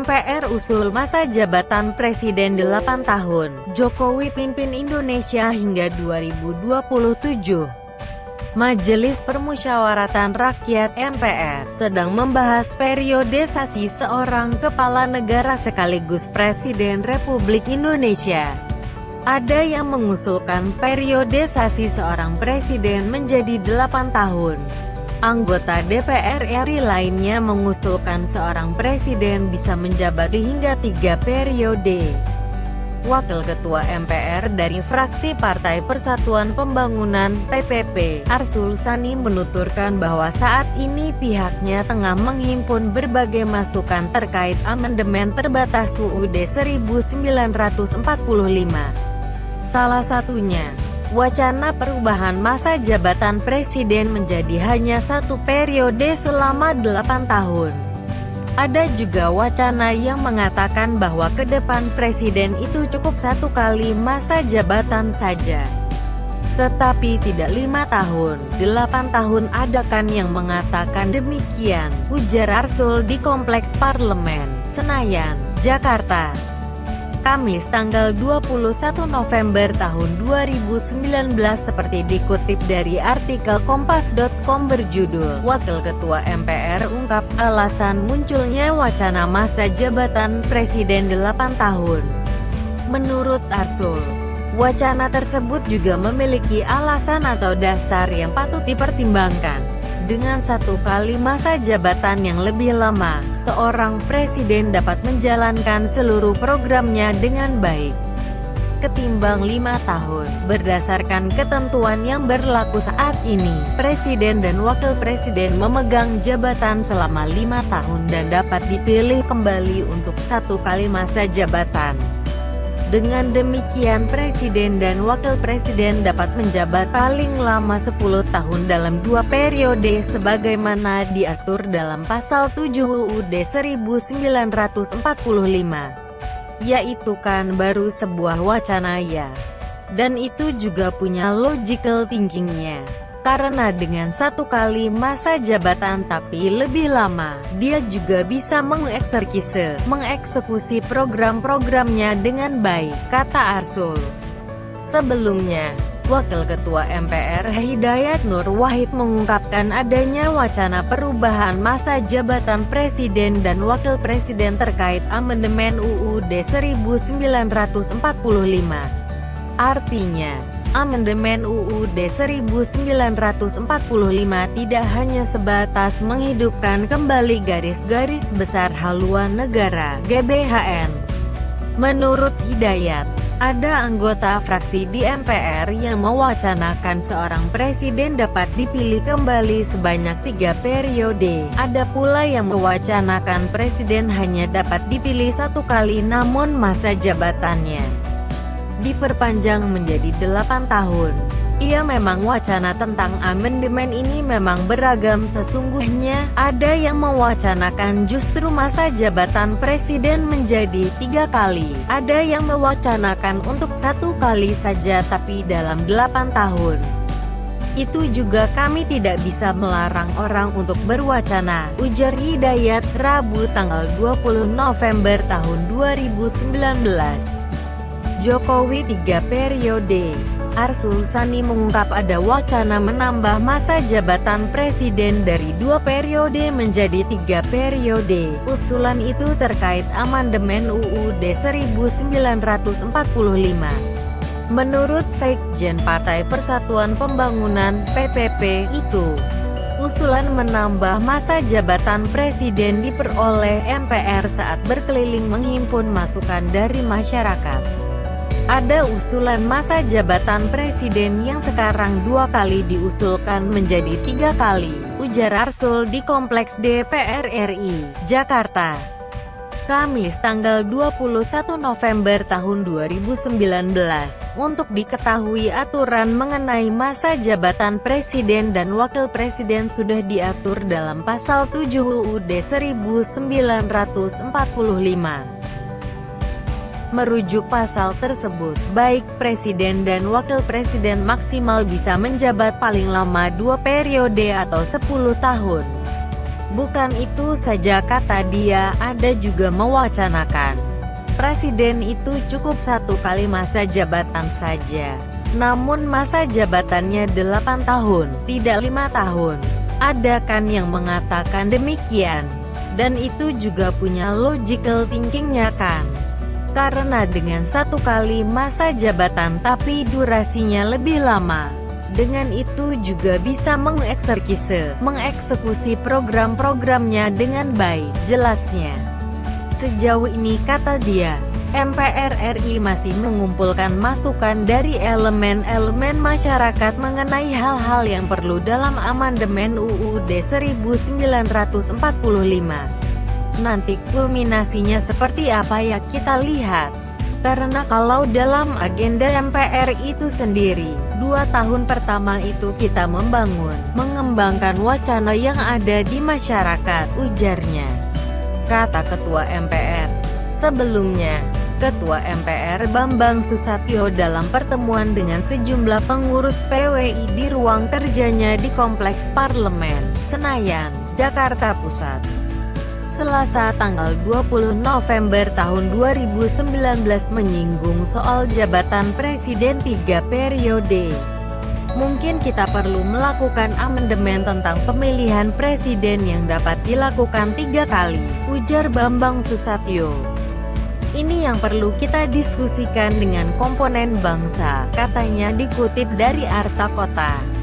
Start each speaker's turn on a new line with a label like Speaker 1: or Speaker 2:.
Speaker 1: MPR usul masa jabatan Presiden 8 tahun, Jokowi pimpin Indonesia hingga 2027. Majelis Permusyawaratan Rakyat MPR sedang membahas periodisasi seorang kepala negara sekaligus Presiden Republik Indonesia. Ada yang mengusulkan periodisasi seorang presiden menjadi 8 tahun. Anggota DPR RI lainnya mengusulkan seorang presiden bisa menjabat hingga 3 periode. Wakil Ketua MPR dari fraksi Partai Persatuan Pembangunan (PPP), Arsul Sani menuturkan bahwa saat ini pihaknya tengah menghimpun berbagai masukan terkait amandemen terbatas UUD 1945. Salah satunya, wacana perubahan masa jabatan presiden menjadi hanya 1 periode selama 8 tahun. Ada juga wacana yang mengatakan bahwa ke depan presiden itu cukup 1 kali masa jabatan saja. Tetapi tidak 5 tahun, 8 tahun. Ada kan yang mengatakan demikian, ujar Arsul di Kompleks Parlemen, Senayan, Jakarta. Kamis tanggal 21 November tahun 2019 seperti dikutip dari artikel Kompas.com berjudul, Wakil Ketua MPR ungkap alasan munculnya wacana masa jabatan Presiden 8 tahun. Menurut Arsul, wacana tersebut juga memiliki alasan atau dasar yang patut dipertimbangkan. Dengan 1 kali masa jabatan yang lebih lama, seorang presiden dapat menjalankan seluruh programnya dengan baik ketimbang 5 tahun. Berdasarkan ketentuan yang berlaku saat ini, presiden dan wakil presiden memegang jabatan selama 5 tahun dan dapat dipilih kembali untuk 1 kali masa jabatan. Dengan demikian presiden dan wakil presiden dapat menjabat paling lama 10 tahun dalam 2 periode sebagaimana diatur dalam pasal 7 UUD 1945. Yaitu kan baru sebuah wacana ya. Dan itu juga punya logical thinkingnya. Karena dengan 1 kali masa jabatan tapi lebih lama, dia juga bisa mengeksekusi program-programnya dengan baik, kata Arsul. Sebelumnya, Wakil Ketua MPR Hidayat Nur Wahid mengungkapkan adanya wacana perubahan masa jabatan presiden dan wakil presiden terkait amandemen UUD 1945. Artinya, amandemen UUD 1945 tidak hanya sebatas menghidupkan kembali garis-garis besar haluan negara (GBHN). Menurut Hidayat, ada anggota fraksi di MPR yang mewacanakan seorang presiden dapat dipilih kembali sebanyak 3 periode. Ada pula yang mewacanakan presiden hanya dapat dipilih 1 kali namun masa jabatannya diperpanjang menjadi 8 tahun. Ia memang wacana tentang amandemen ini memang beragam. Sesungguhnya, ada yang mewacanakan justru masa jabatan presiden menjadi 3 kali. Ada yang mewacanakan untuk 1 kali saja tapi dalam 8 tahun. Itu juga kami tidak bisa melarang orang untuk berwacana, ujar Hidayat, Rabu tanggal 20 November tahun 2019. Jokowi 3 periode. Arsul Sani mengungkap ada wacana menambah masa jabatan presiden dari 2 periode menjadi 3 periode. Usulan itu terkait amandemen UUD 1945. Menurut Sekjen Partai Persatuan Pembangunan (PPP) itu, usulan menambah masa jabatan presiden diperoleh MPR saat berkeliling menghimpun masukan dari masyarakat. Ada usulan masa jabatan presiden yang sekarang 2 kali diusulkan menjadi 3 kali, ujar Arsul di Kompleks DPR RI, Jakarta. Kamis tanggal 21 November tahun 2019. Untuk diketahui aturan mengenai masa jabatan presiden dan wakil presiden sudah diatur dalam pasal 7 UUD 1945. Merujuk pasal tersebut, baik presiden dan wakil presiden maksimal bisa menjabat paling lama 2 periode atau 10 tahun. Bukan itu saja, kata dia, ada juga mewacanakan presiden itu cukup 1 kali masa jabatan saja. Namun masa jabatannya 8 tahun, tidak 5 tahun. Ada kan yang mengatakan demikian. Dan itu juga punya logical thinkingnya kan. Karena dengan 1 kali masa jabatan tapi durasinya lebih lama, dengan itu juga bisa mengeksekusi program-programnya dengan baik, jelasnya. Sejauh ini, kata dia, MPR RI masih mengumpulkan masukan dari elemen-elemen masyarakat mengenai hal-hal yang perlu dalam amandemen UUD 1945. Nanti kulminasinya seperti apa ya kita lihat. Karena kalau dalam agenda MPR itu sendiri, 2 tahun pertama itu kita mengembangkan wacana yang ada di masyarakat, ujarnya. Kata Ketua MPR. Sebelumnya, Ketua MPR Bambang Susatyo dalam pertemuan dengan sejumlah pengurus PWI di ruang kerjanya di Kompleks Parlemen, Senayan, Jakarta Pusat, Selasa tanggal 20 November tahun 2019 menyinggung soal jabatan presiden 3 periode. Mungkin kita perlu melakukan amandemen tentang pemilihan presiden yang dapat dilakukan 3 kali, ujar Bambang Susatyo. Ini yang perlu kita diskusikan dengan komponen bangsa, katanya dikutip dari Arta Kota.